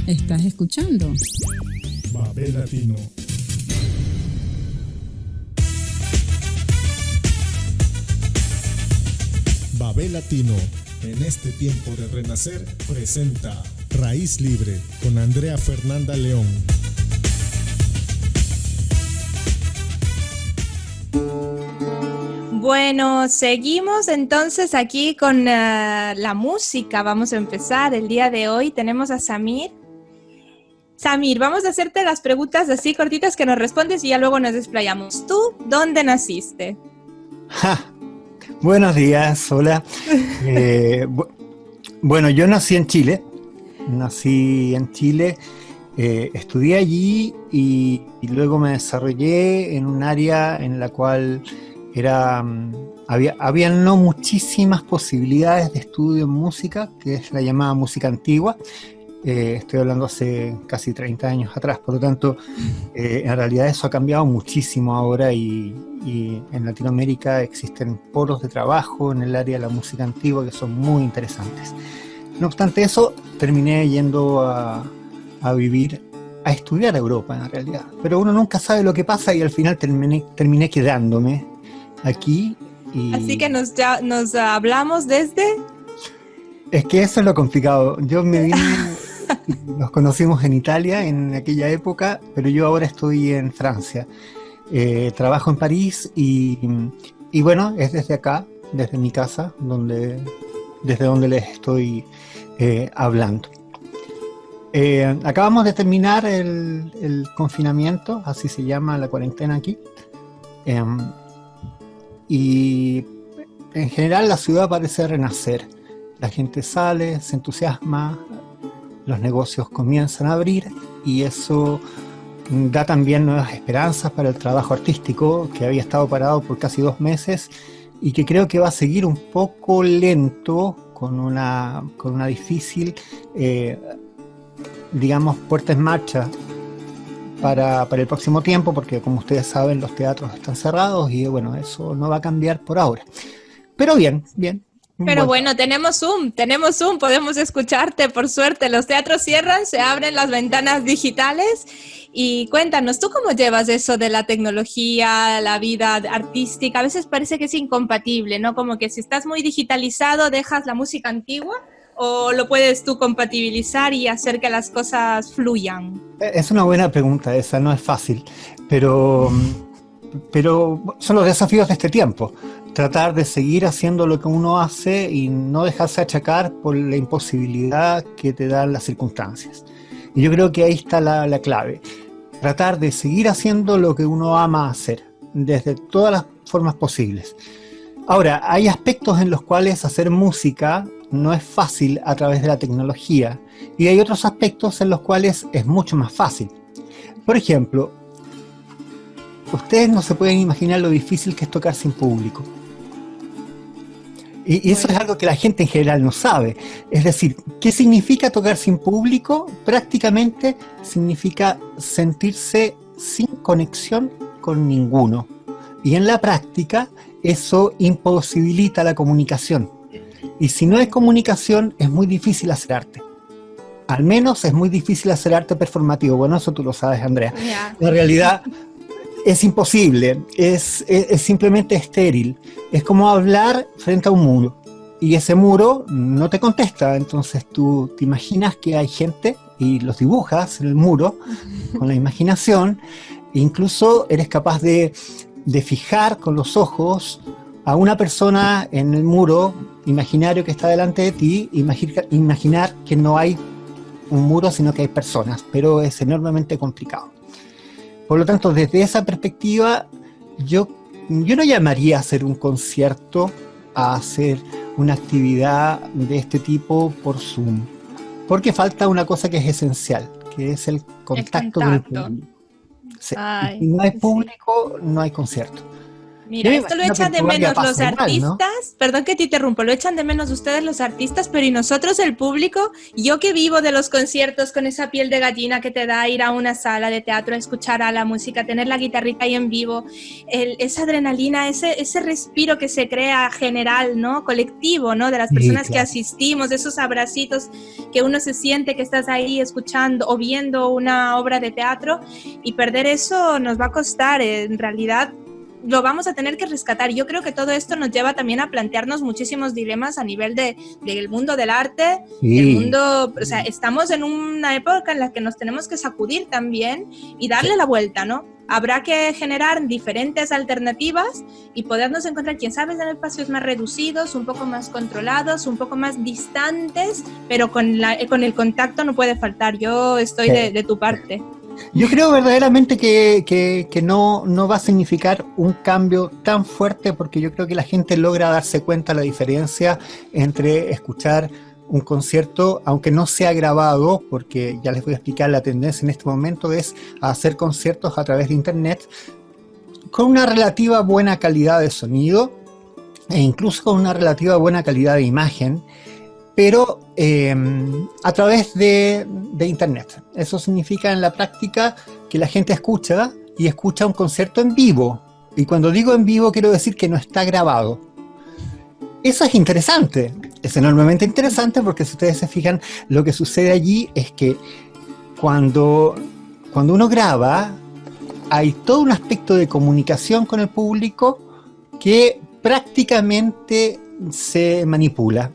Estás escuchando Babel Latino. Babel Latino, en este tiempo de renacer, presenta Raíz Libre con Andrea Fernanda León. Bueno, seguimos entonces aquí con la música. Vamos a empezar el día de hoy. Tenemos a Samir. Samir, vamos a hacerte las preguntas así cortitas que nos respondes y ya luego nos desplayamos. ¿Tú dónde naciste? Buenos días, hola. Bueno, yo nací en Chile. Estudié allí y luego me desarrollé en un área en la cual había no muchísimas posibilidades de estudio en música, que es la llamada música antigua. Estoy hablando hace casi 30 años atrás, por lo tanto, en realidad eso ha cambiado muchísimo ahora y en Latinoamérica existen polos de trabajo en el área de la música antigua que son muy interesantes. No obstante eso, terminé yendo a estudiar a Europa en realidad, pero uno nunca sabe lo que pasa y al final terminé quedándome aquí. Así que nos hablamos desde... Es que eso es lo complicado. Yo me vine, nos conocimos en Italia en aquella época, pero yo ahora estoy en Francia. Trabajo en París y bueno, es desde acá, desde mi casa, desde donde les estoy hablando. Acabamos de terminar el confinamiento, así se llama la cuarentena aquí. Y en general la ciudad parece renacer. La gente sale, se entusiasma, los negocios comienzan a abrir y eso da también nuevas esperanzas para el trabajo artístico que había estado parado por casi 2 meses y que creo que va a seguir un poco lento con una difícil, puerta en marcha para el próximo tiempo, porque como ustedes saben los teatros están cerrados y bueno, eso no va a cambiar por ahora. Pero bien. Pero bueno, tenemos Zoom, podemos escucharte, por suerte. Los teatros cierran, se abren las ventanas digitales. Y cuéntanos, ¿tú cómo llevas eso de la tecnología, la vida artística? A veces parece que es incompatible, ¿no? Como que si estás muy digitalizado, ¿dejas la música antigua? ¿O lo puedes tú compatibilizar y hacer que las cosas fluyan? Es una buena pregunta esa, no es fácil, pero son los desafíos de este tiempo. Tratar de seguir haciendo lo que uno hace y no dejarse achacar por la imposibilidad que te dan las circunstancias. Y yo creo que ahí está la clave. Tratar de seguir haciendo lo que uno ama hacer, desde todas las formas posibles. Ahora, hay aspectos en los cuales hacer música no es fácil a través de la tecnología y hay otros aspectos en los cuales es mucho más fácil. Por ejemplo, ustedes no se pueden imaginar lo difícil que es tocar sin público. Y eso es algo que la gente en general no sabe. Es decir, ¿qué significa tocar sin público? Prácticamente significa sentirse sin conexión con ninguno. Y en la práctica, eso imposibilita la comunicación. Y si no hay comunicación, es muy difícil hacer arte. Al menos es muy difícil hacer arte performativo. Bueno, eso tú lo sabes, Andrea. Yeah. En realidad es imposible, es simplemente estéril. Es como hablar frente a un muro. Y ese muro no te contesta. Entonces tú te imaginas que hay gente y los dibujas en el muro con la imaginación. E incluso eres capaz de fijar con los ojos a una persona en el muro imaginario que está delante de ti, imaginar que no hay un muro, sino que hay personas, pero es enormemente complicado. Por lo tanto, desde esa perspectiva, yo no llamaría a hacer un concierto a hacer una actividad de este tipo por Zoom, porque falta una cosa que es esencial, que es el contacto con el público. Sí. Si no hay público, no hay concierto. Mira, esto lo echan de menos los artistas, ¿no? Perdón que te interrumpo, lo echan de menos ustedes los artistas, pero y nosotros el público, yo que vivo de los conciertos con esa piel de gallina que te da ir a una sala de teatro, escuchar a la música, tener la guitarrita ahí en vivo, esa adrenalina, ese respiro que se crea general, ¿no? Colectivo, ¿no? De las personas que asistimos, esos abracitos que uno se siente que estás ahí escuchando o viendo una obra de teatro, y perder eso nos va a costar, en realidad lo vamos a tener que rescatar. Yo creo que todo esto nos lleva también a plantearnos muchísimos dilemas a nivel del mundo del arte, del mundo, o sea, estamos en una época en la que nos tenemos que sacudir también y darle la vuelta, ¿no? Habrá que generar diferentes alternativas y podernos encontrar, quién sabe, en espacios más reducidos, un poco más controlados, un poco más distantes, pero con el contacto no puede faltar. Yo estoy de tu parte. Yo creo verdaderamente que no va a significar un cambio tan fuerte, porque yo creo que la gente logra darse cuenta de la diferencia entre escuchar un concierto, aunque no sea grabado, porque ya les voy a explicar la tendencia en este momento, es a hacer conciertos a través de internet con una relativa buena calidad de sonido e incluso con una relativa buena calidad de imagen, pero a través de internet. Eso significa en la práctica que la gente escucha un concierto en vivo. Y cuando digo en vivo quiero decir que no está grabado. Eso es interesante, es enormemente interesante, porque si ustedes se fijan, lo que sucede allí es que cuando uno graba, hay todo un aspecto de comunicación con el público que prácticamente se manipula.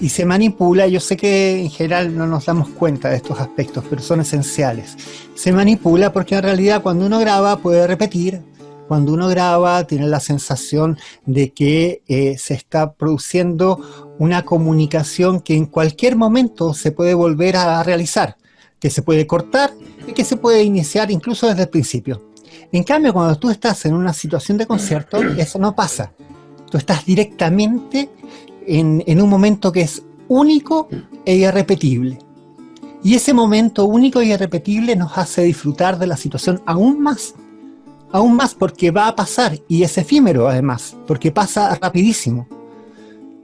Y se manipula, yo sé que en general no nos damos cuenta de estos aspectos, pero son esenciales. Se manipula porque en realidad cuando uno graba puede repetir, cuando uno graba tiene la sensación de que se está produciendo una comunicación que en cualquier momento se puede volver a realizar, que se puede cortar y que se puede iniciar incluso desde el principio. En cambio, cuando tú estás en una situación de concierto, eso no pasa. Tú estás directamente en un momento que es único e irrepetible. Y ese momento único e irrepetible nos hace disfrutar de la situación aún más porque va a pasar, y es efímero además, porque pasa rapidísimo.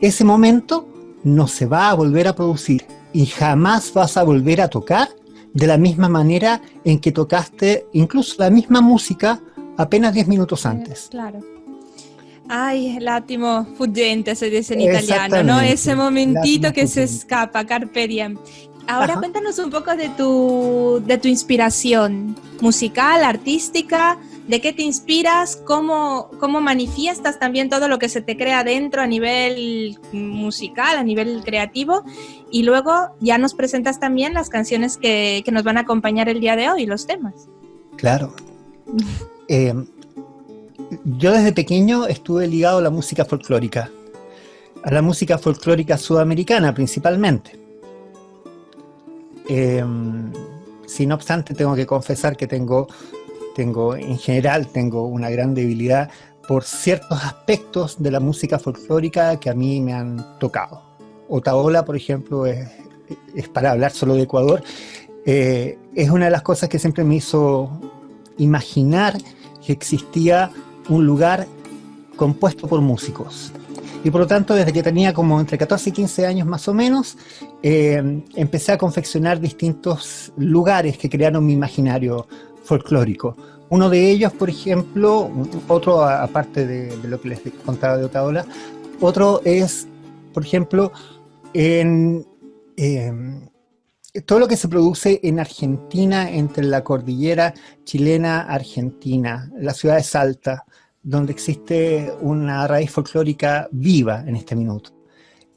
Ese momento no se va a volver a producir y jamás vas a volver a tocar de la misma manera en que tocaste incluso la misma música apenas 10 minutos antes. Claro. Ay, l'attimo fuggente se dice en italiano, ¿no? Ese momentito que se escapa, carpe diem. Ahora cuéntanos un poco de tu inspiración musical, artística, de qué te inspiras, cómo manifiestas también todo lo que se te crea dentro a nivel musical, a nivel creativo, y luego ya nos presentas también las canciones que nos van a acompañar el día de hoy, los temas. Claro. Yo desde pequeño estuve ligado a la música folclórica sudamericana principalmente. Si no obstante, tengo que confesar que tengo una gran debilidad por ciertos aspectos de la música folclórica que a mí me han tocado. Otaola, por ejemplo, es para hablar solo de Ecuador, es una de las cosas que siempre me hizo imaginar que existía un lugar compuesto por músicos. Y por lo tanto, desde que tenía como entre 14 y 15 años más o menos, empecé a confeccionar distintos lugares que crearon mi imaginario folclórico. Uno de ellos, por ejemplo, otro aparte de lo que les contaba de Otaola, otro es, por ejemplo, todo lo que se produce en Argentina, entre la cordillera chilena-argentina, la ciudad de Salta, donde existe una raíz folclórica viva en este minuto.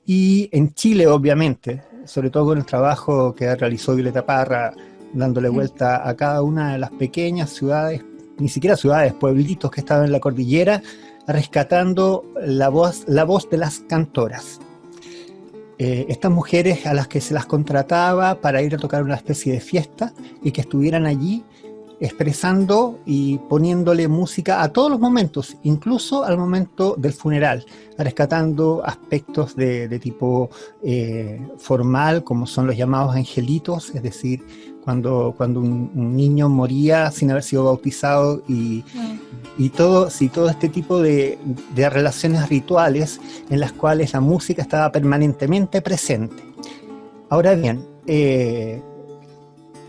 Y en Chile, obviamente, sobre todo con el trabajo que realizó Violeta Parra, dándole vuelta a cada una de las pequeñas ciudades, ni siquiera ciudades, pueblitos que estaban en la cordillera, rescatando la voz de las cantoras. Estas mujeres a las que se las contrataba para ir a tocar una especie de fiesta y que estuvieran allí expresando y poniéndole música a todos los momentos, incluso al momento del funeral, rescatando aspectos de tipo formal, como son los llamados angelitos, es decir, cuando un niño moría sin haber sido bautizado y y todo este tipo de relaciones rituales en las cuales la música estaba permanentemente presente. Ahora bien,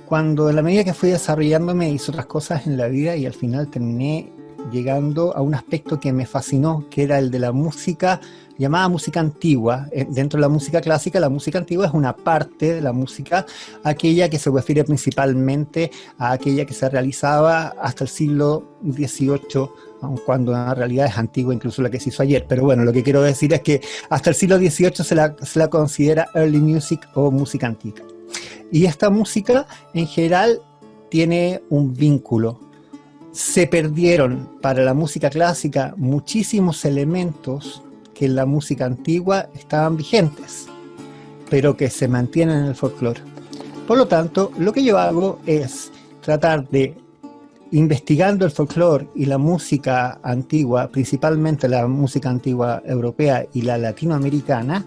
cuando en la medida que fui desarrollándome hice otras cosas en la vida y al final terminé llegando a un aspecto que me fascinó, que era el de la música llamada música antigua. Dentro de la música clásica, la música antigua es una parte de la música, aquella que se refiere principalmente a aquella que se realizaba hasta el siglo XVIII, aun cuando en realidad es antigua incluso la que se hizo ayer. Pero bueno, lo que quiero decir es que hasta el siglo XVIII se la considera early music o música antigua. Y esta música en general tiene un vínculo. Se perdieron para la música clásica muchísimos elementos que en la música antigua estaban vigentes, pero que se mantienen en el folclore. Por lo tanto, lo que yo hago es tratar de, investigando el folclore y la música antigua, principalmente la música antigua europea y la latinoamericana,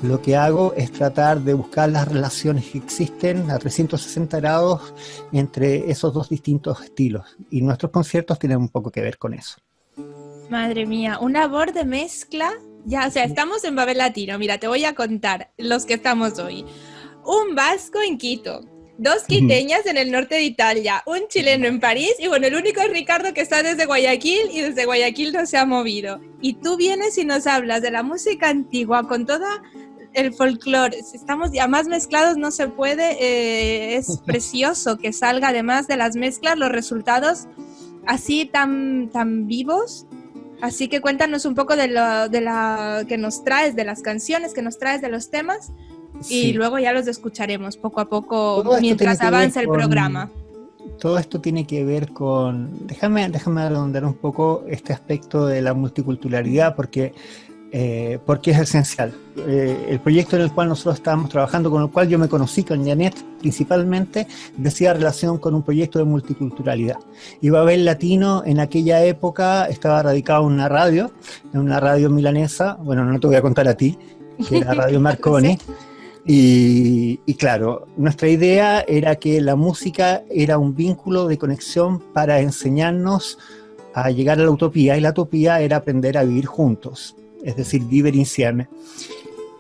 lo que hago es tratar de buscar las relaciones que existen a 360 grados entre esos dos distintos estilos. Y nuestros conciertos tienen un poco que ver con eso. Madre mía, una labor de mezcla. Ya, o sea, estamos en Babel Latino. Mira, te voy a contar los que estamos hoy. Un vasco en Quito, 2 quiteñas en el norte de Italia, un chileno en París y bueno, el único es Ricardo que está desde Guayaquil y desde Guayaquil no se ha movido. Y tú vienes y nos hablas de la música antigua con toda el folclore. Si estamos ya más mezclados no se puede. Es precioso que salga además de las mezclas los resultados así tan vivos. Así que cuéntanos un poco de la que nos traes, de las canciones que nos traes, de los temas, sí. Y luego ya los escucharemos poco a poco mientras avanza el programa. Todo esto tiene que ver con... Déjame redondear un poco este aspecto de la multiculturalidad porque es esencial. El proyecto en el cual nosotros estábamos trabajando, con el cual yo me conocí con Janet principalmente, decía relación con un proyecto de multiculturalidad. Y Babel Latino en aquella época estaba radicado en una radio milanesa, bueno, no te voy a contar a ti, que era Radio Marconi. Sí. Y claro, nuestra idea era que la música era un vínculo de conexión para enseñarnos a llegar a la utopía, y la utopía era aprender a vivir juntos. Es decir, vivere insieme.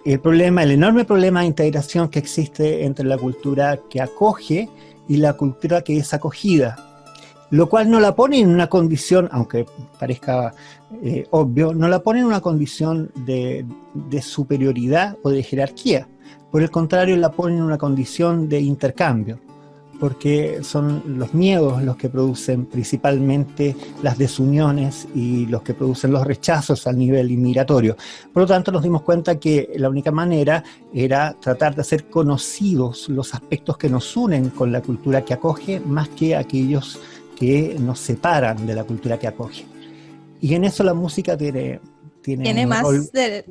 El enorme problema de integración que existe entre la cultura que acoge y la cultura que es acogida, lo cual no la pone en una condición, aunque parezca obvio, no la pone en una condición de superioridad o de jerarquía. Por el contrario, la pone en una condición de intercambio, porque son los miedos los que producen principalmente las desuniones y los que producen los rechazos al nivel inmigratorio. Por lo tanto, nos dimos cuenta que la única manera era tratar de hacer conocidos los aspectos que nos unen con la cultura que acoge, más que aquellos que nos separan de la cultura que acoge. Y en eso la música tiene más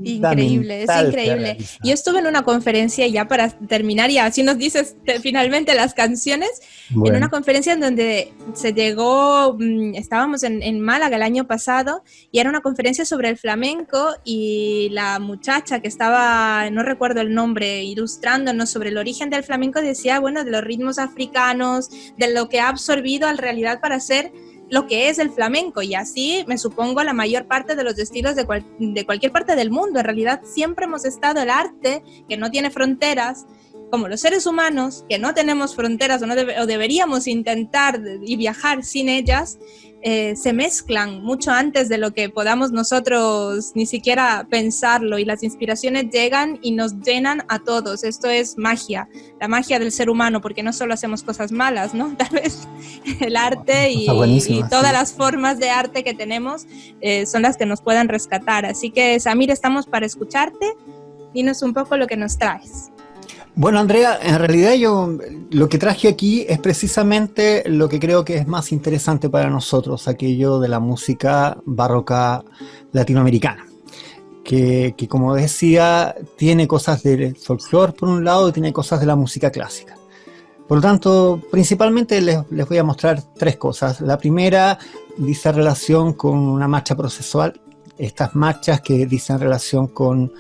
increíble, es increíble. Yo estuve en una conferencia, ya para terminar, y así nos dices finalmente las canciones, bueno. En una conferencia en donde se llegó, estábamos en Málaga el año pasado, y era una conferencia sobre el flamenco, y la muchacha que estaba, no recuerdo el nombre, ilustrándonos sobre el origen del flamenco, decía, bueno, de los ritmos africanos, de lo que ha absorbido en realidad para ser lo que es el flamenco, y así me supongo la mayor parte de los estilos de cualquier parte del mundo. En realidad siempre hemos estado el arte que no tiene fronteras, como los seres humanos que no tenemos fronteras o deberíamos intentar y viajar sin ellas, se mezclan mucho antes de lo que podamos nosotros ni siquiera pensarlo, y las inspiraciones llegan y nos llenan a todos. Esto es magia, la magia del ser humano, porque no solo hacemos cosas malas, ¿no? Tal vez el arte y todas las formas de arte que tenemos son las que nos puedan rescatar. Así que, Samir, estamos para escucharte. Dinos un poco lo que nos traes. Bueno, Andrea, en realidad yo lo que traje aquí es precisamente lo que creo que es más interesante para nosotros, aquello de la música barroca latinoamericana, que como decía, tiene cosas del folclore por un lado y tiene cosas de la música clásica. Por lo tanto, principalmente les voy a mostrar 3 cosas. La primera dice relación con una marcha procesual, estas marchas que dicen relación con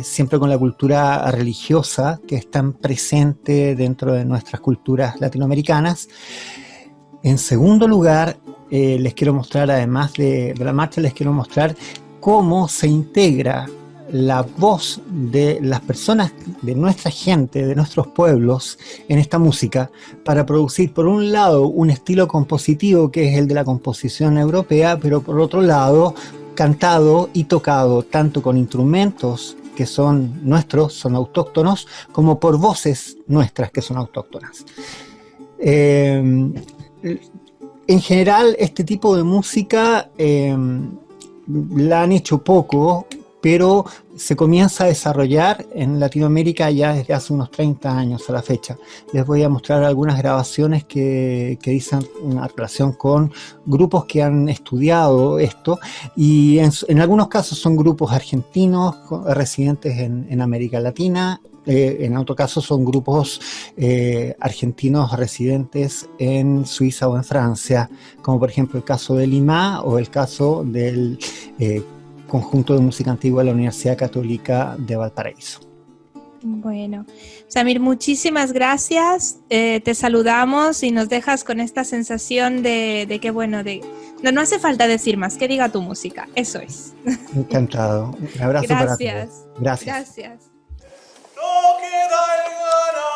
siempre con la cultura religiosa que es tan presente dentro de nuestras culturas latinoamericanas. En segundo lugar, les quiero mostrar, además de la marcha, les quiero mostrar cómo se integra la voz de las personas, de nuestra gente, de nuestros pueblos, en esta música, para producir, por un lado, un estilo compositivo que es el de la composición europea, pero por otro lado, cantado y tocado tanto con instrumentos que son nuestros, son autóctonos, como por voces nuestras que son autóctonas. En general, este tipo de música la han hecho poco, pero se comienza a desarrollar en Latinoamérica ya desde hace unos 30 años a la fecha. Les voy a mostrar algunas grabaciones que dicen una relación con grupos que han estudiado esto, y en algunos casos son grupos argentinos residentes en América Latina. En otro caso son grupos argentinos residentes en Suiza o en Francia, como por ejemplo el caso de Lima o el caso del Conjunto de Música Antigua de la Universidad Católica de Valparaíso. Bueno, Samir, muchísimas gracias. Te saludamos y nos dejas con esta sensación de que, bueno, no hace falta decir más, que diga tu música, eso es. Encantado. Un abrazo para todos. Gracias. Gracias. No queda el ganado.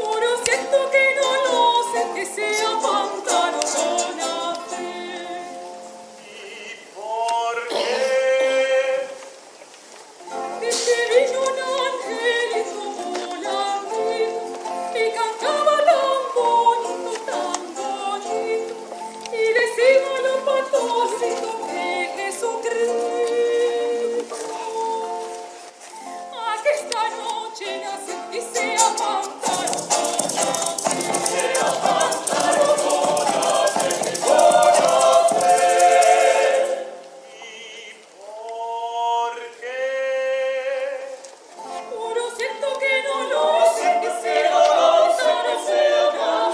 Uno siento que no lo sé, que sea pantano con fe. ¿Y por qué? Dice vino un angelito volando y cantaba tan bonito, y decía lo patosito que Jesucristo. Esta noche nace y se amantaron ¿Y por qué? Uno siento que no lo sé, que se amantaron, uno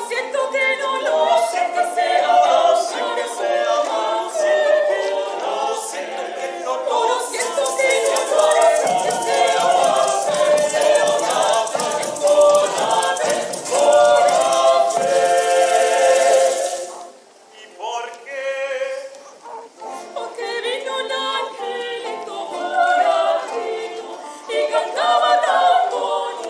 siento que no lo sé, que se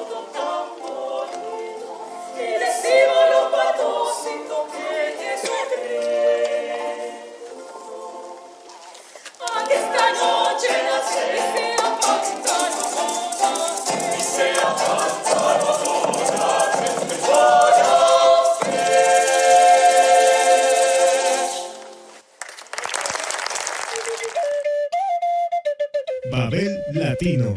Babel Latino.